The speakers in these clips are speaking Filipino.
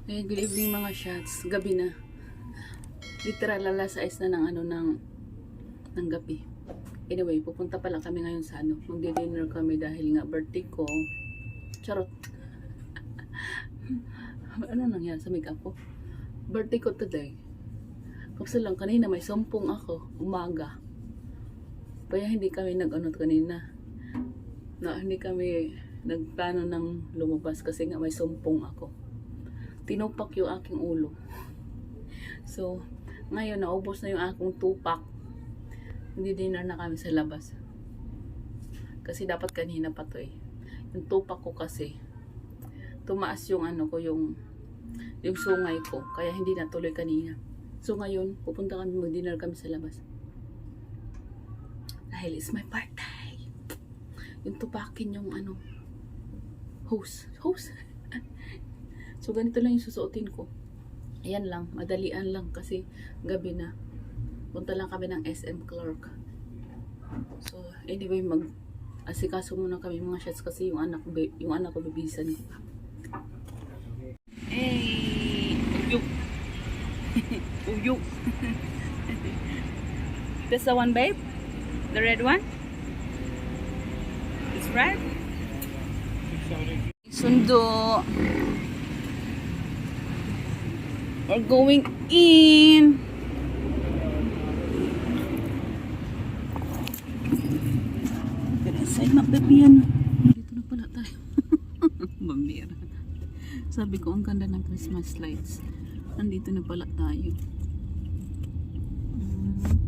Good evening mga shots. Gabi na. Literal alas 6 na ng gabi. Anyway, pupunta pala kami ngayon sa magdi-dinner kami dahil nga birthday ko. Charot. Ano nangyari sa makeup ko? Birthday ko today. Kapsa lang kanina may sumpong ako, umaga. Kaya hindi kami kanina. Hindi kami nagplano ng lumabas kasi nga may sumpong ako. Tinupak yung aking ulo. So, ngayon naubos na yung akong tupak. Hindi dinner na kami sa labas. Kasi dapat kanina pa to eh. Yung tupak ko kasi tumaas yung yung sungay ko. Kaya hindi natuloy kanina. So ngayon, pupunta kami, mag-dinner kami sa labas. Dahil it's my birthday. Yung tupakin yung hose. So, ganito lang yung susuotin ko. Ayan lang, madalian lang kasi gabi na. Punta lang kami ng SM Clark. So, anyway, asikaso muna kami mga shots kasi yung anak ko bibisan ko. Hey! Uyuk! Uyuk! This the one, babe? The red one? It's red? Sundo! We're going in. Side map baby yan. Dito na pala tayo. Bambira. Sabi ko ang ganda ng Christmas lights. Nandito na pala tayo.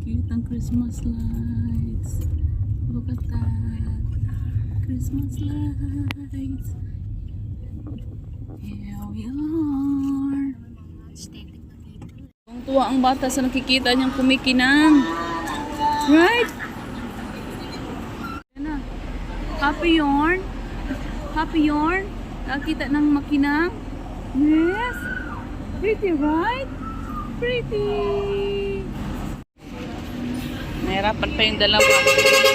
Cute ang Christmas lights. Look at that. Christmas lights. Here we are. Ang tuwa ang bata sa nakikita niyang kumikinang. Right? Yan na. Happy yarn. Happy yarn. Nakita ng makinang. Yes. Pretty, right? Pretty. Nahirapan pa yung dalawa.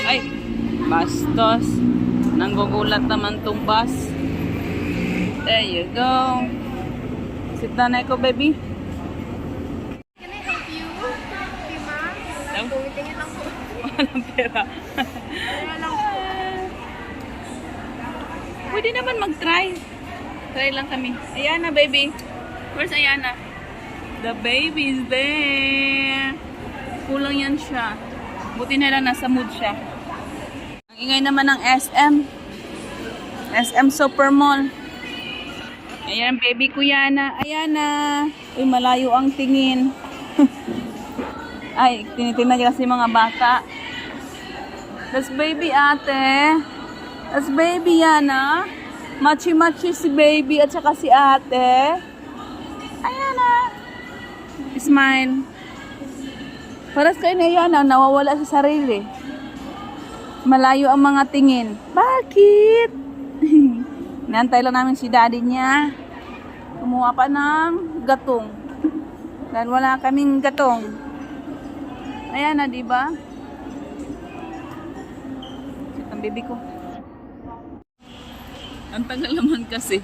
Ay, bastos. Nanggugulat naman tong bus. There you go. Sit down na ko, baby. Can I help you? Okay, ma'am? No? Tingin lang po. Walang pera. Kaya lang po. Pwede naman mag-try. Try lang kami. Ayana, baby. Where's Ayana? The baby is there. Kulang yan siya. Buti na lang nasa mood siya. Ang ingay naman ng SM. SM Supermall. Ayan, baby ko Yana. Ayana. Uy, malayo ang tingin. Ay, tinitingnan niya kasi mga bata. That's baby ate. That's baby Yana. Machi-machi si baby at saka si ate. Ayana. Smile. Paras kayo na Yana, nawawala sa sarili. Malayo ang mga tingin. Bakit? Nantay lang namin si daddy niya. Kumuha pa ng gatong. Dahil wala kaming gatong. Ayan na, diba? Ang baby ko. Ang tagal naman kasi.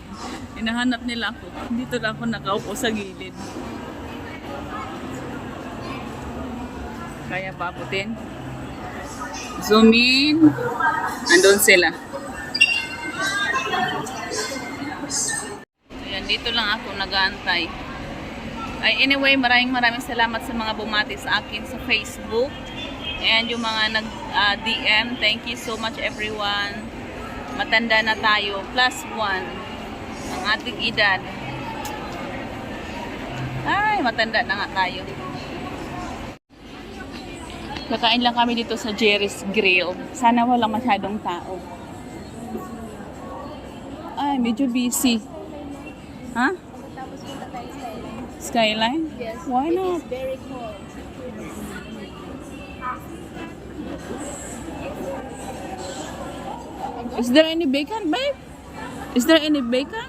Hinahanap nila ako. Dito lang ako nakaupo sa gilid. Kaya paputin. Zoom in. Andun sila. Ayan, dito lang ako nag-aantay. Anyway, maraming salamat sa mga bumati sa akin sa Facebook. And yung mga nag-DM, thank you so much everyone. Matanda na tayo. +1 ang ating edad. Ay, matanda na nga tayo. Kakain lang kami dito sa Jerry's Grill. Sana walang masyadong tao. Ay, medyo busy. Ha? Tapos punta tayo sa Skyline? Yes. Why not? It's very cold. Is there any bacon, babe? Is there any bacon?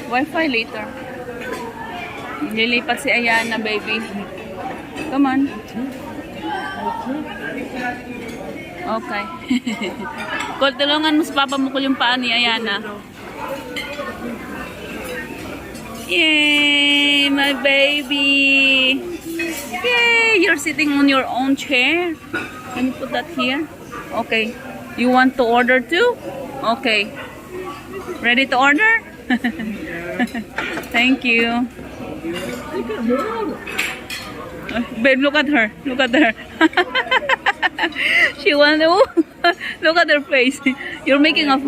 Wi-Fi later. Lilipat si Ayana, baby. Come on. Okay. Kul, tulungan mo sa papa mo yung paa ni Ayana. Yay, my baby. Yay, you're sitting on your own chair. Can you put that here? Okay. You want to order too? Okay. Ready to order? Thank you. Babe, look at her. Look at her. She wants to look at her face. You're making a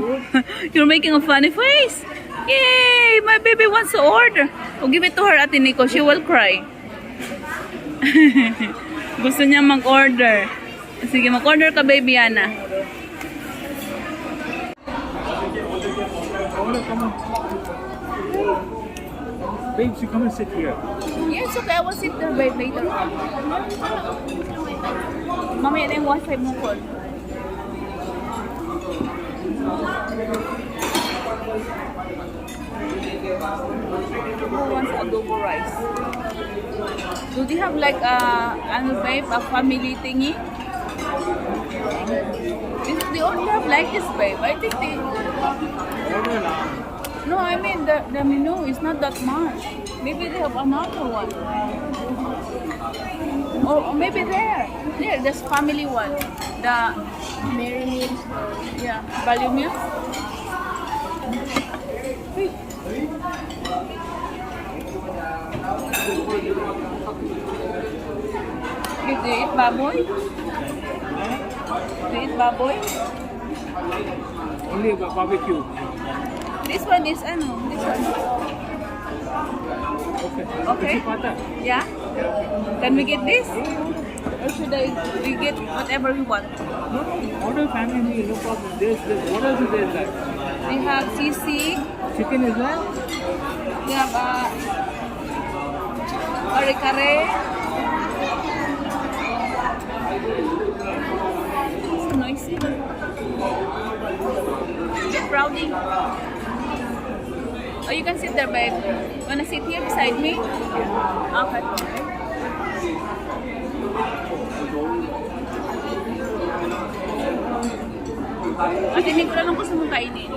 funny face. Yay! My baby wants to order. Oh, give it to her, Ate Nico. She will cry. Gusto niya mag-order. Sige, mag-order ka, baby Ana. Babe, you come and sit here. Yes, okay. I will sit there, babe, later on. Mamaya na yung wifi mo, Col. Who wants adobo rice? Do they have like ano babe, a family thingy? They only have like this, babe. I think they... No, I mean the menu is not that much. Maybe they have another one. Or maybe there's family one. The Mary meals. yeah, value meal. Do you eat baboy? Do you eat baboy? Only barbecue. This one is ano? This one. Okay. Okay. Pata. Yeah? Can we get this? Or should we get whatever we want? No, order family meal, no problem. What else is there? Like? We have sisig. Chicken is there? We have kare-kare. So noisy. Crowding. Oh, you can sit there, babe. Wanna sit here beside me? Okay. At hindi ko lang gusto mong kainin.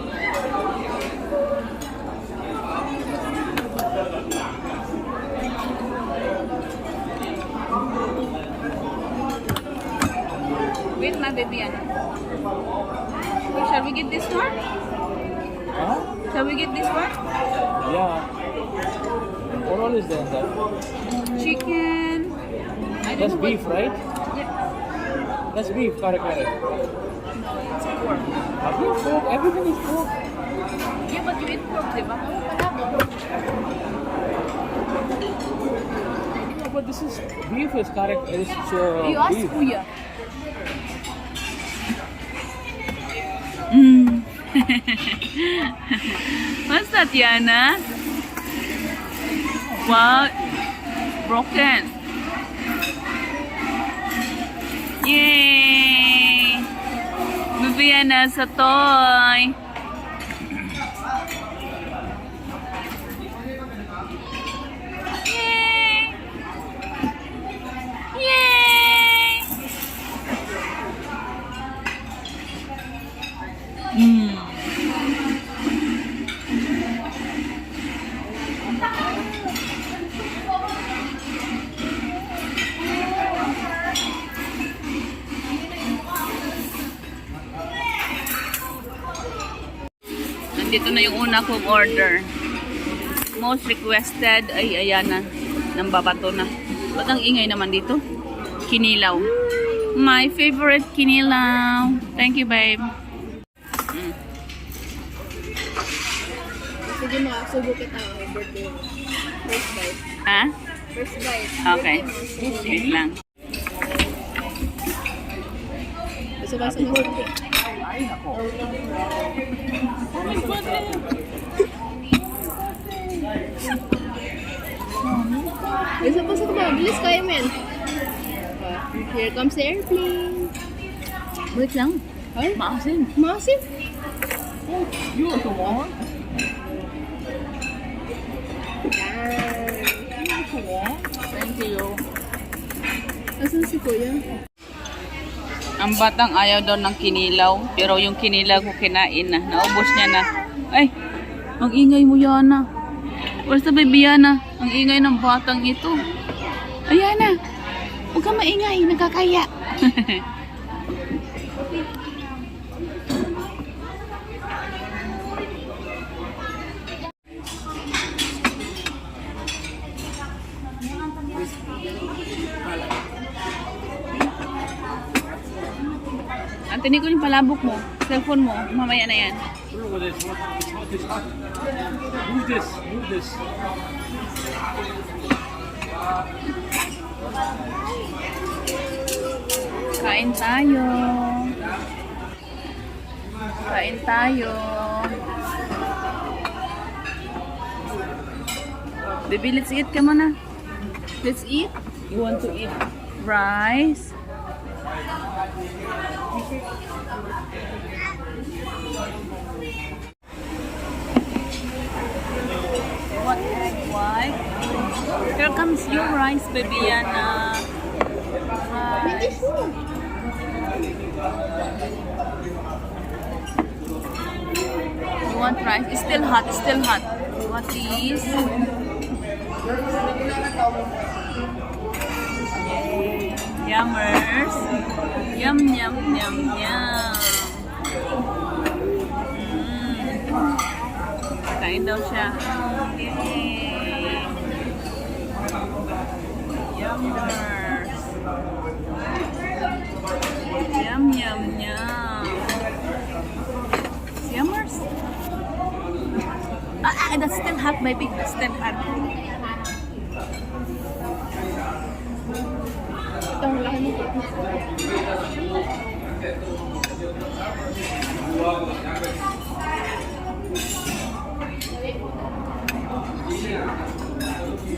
Wait, my baby, Anna. Shall we get this one? Huh? Shall we get this one? Yeah. What all is there in that? Chicken. I don't That's know beef, what... right? Yeah. That's beef, correct. No, it's pork. Again, pork. Everything is pork. Yeah, but you eat pork, diba? No, but this is beef is correct. It's You ask beef. Kuya. Mm. What's that, Yana? Wow. Broken. Yay! Bibigyan na sa toy. Yay! Yay! Mm. Nandito na yung una kong order. Most requested ay ayan na. Nang babato na. Ba't ang ingay naman dito? Kinilaw. My favorite kinilaw. Thank you, babe. Sige na, subo kita ang birthday mo. First bite. Ha? First bite. Okay. Birthday mo, subo. Wait lang. Gusto ba sa birthday? Gusto pa sa ba? Bilis kayo, men. Here comes the airplane. Wait lang. Ay, Maasin. massive. You also want? Yan. Thank you. Asan si Kuya? Ang batang ayaw daw ng kinilaw, pero yung kinilaw ko kinain na. Naubos niya na. Ay, ang ingay mo, Yana. Where's the baby, Yana? Ang ingay ng batang ito. Ayan na. Huwag ka maingay, nakakaya. Antinin ko yung palabok mo. Cellphone mo. Mamaya na yan. Look at this. It's hot. Move this. Move this. Kain tayo. Kain tayo. Baby, let's eat ka muna. Let's eat. You want to eat rice? What egg white? Here comes your rice, baby Yana. Rice. You want rice? It's still hot. It's still hot. What is? Yummers. Yum, yum, yum, yum. Kain daw siya. Yay. Yummers. Yum, yum, yum. Yummers? That's still hot, baby. That's still hot. Ito ang laki nito.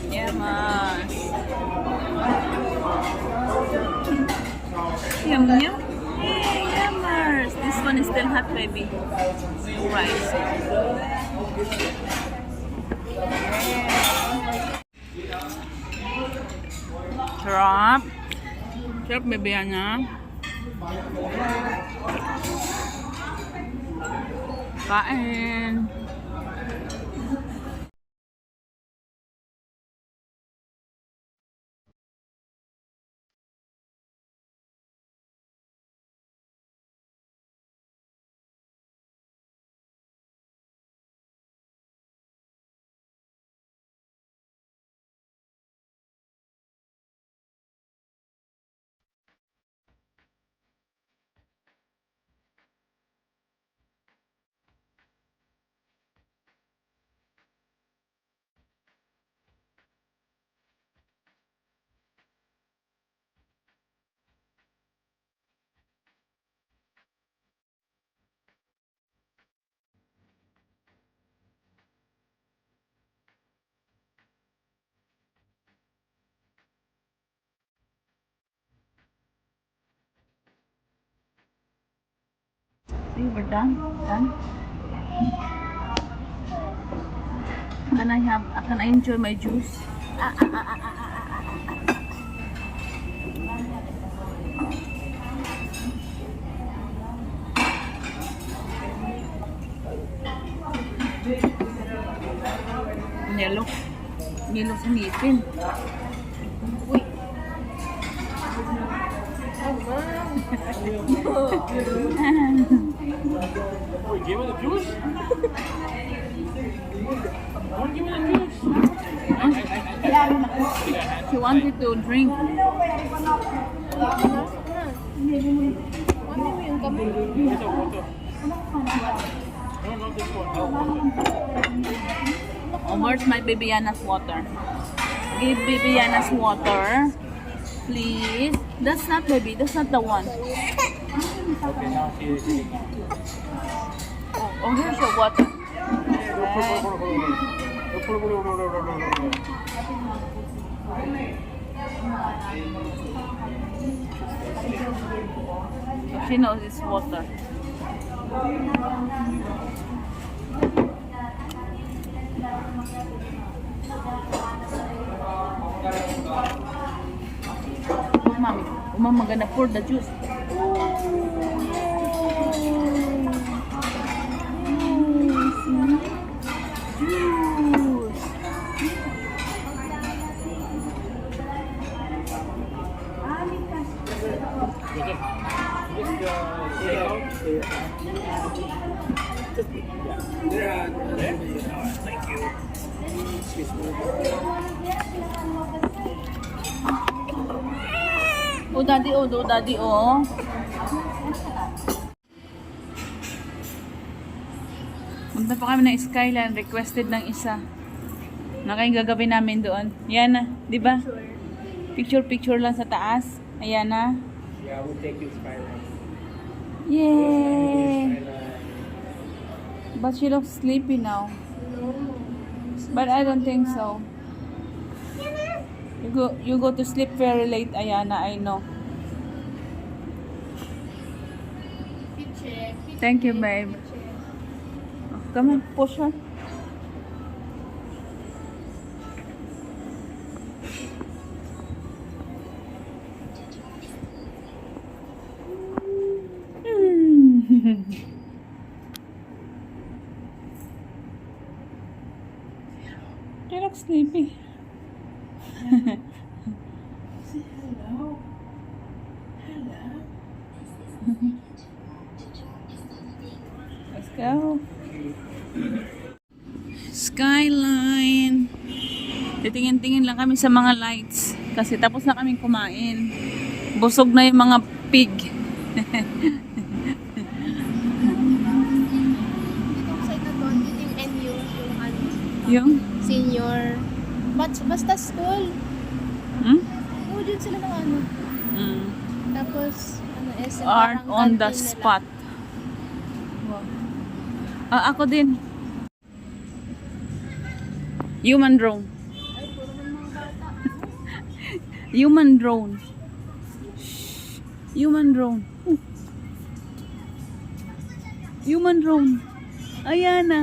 Yamas. Yum, yum. Hey, yummers. This one is still hot, baby. Rice. Sarap. Sarap, baby Yana. Kain. See, we're done. Done. Can I enjoy my juice? Nilo. Nilo sa ngipin. Uy. Oh, give her the juice? Don't give her the juice. She wanted to drink. Mami mo yung kamay. It's a water. No, not this one. No, water. Oh, where's my baby Yana's water? Give baby Yana's water. Please. That's not baby. That's not the one. Okay, now she is eating. Oh, here's your water. She knows it's water. Oh, mommy. Oh, mama gonna pour the juice. Oh, daddy, oh, daddy, oh. Punta pa kami ng Skyline, requested ng isa. Nakain gagawin namin doon. Yan na, di ba? Picture lang sa taas. Ayan na. Yeah, we'll take you skyline. Yay! But she looks sleepy now. But I don't think so. You go to sleep very late, Ayana, I know. Thank you, babe. Oh, come on, push her. You look sleepy. Hello. Hello. Let's go. Skyline. Titingin-tingin lang kami sa mga lights. Kasi tapos na kaming kumain. Busog na yung mga pig. Itong side na to, yun yung NU, yung ano, Yung? senior. Basta school. Hmm? Oo, dyan sila ng ano. Mm. Tapos, ano, SM, Art parang on the canteen nila. spot. Wow. Ako din. Human drone. Ay, puro ng mga bata. Human drone. Shh. Human drone. Human drone. Ayan na.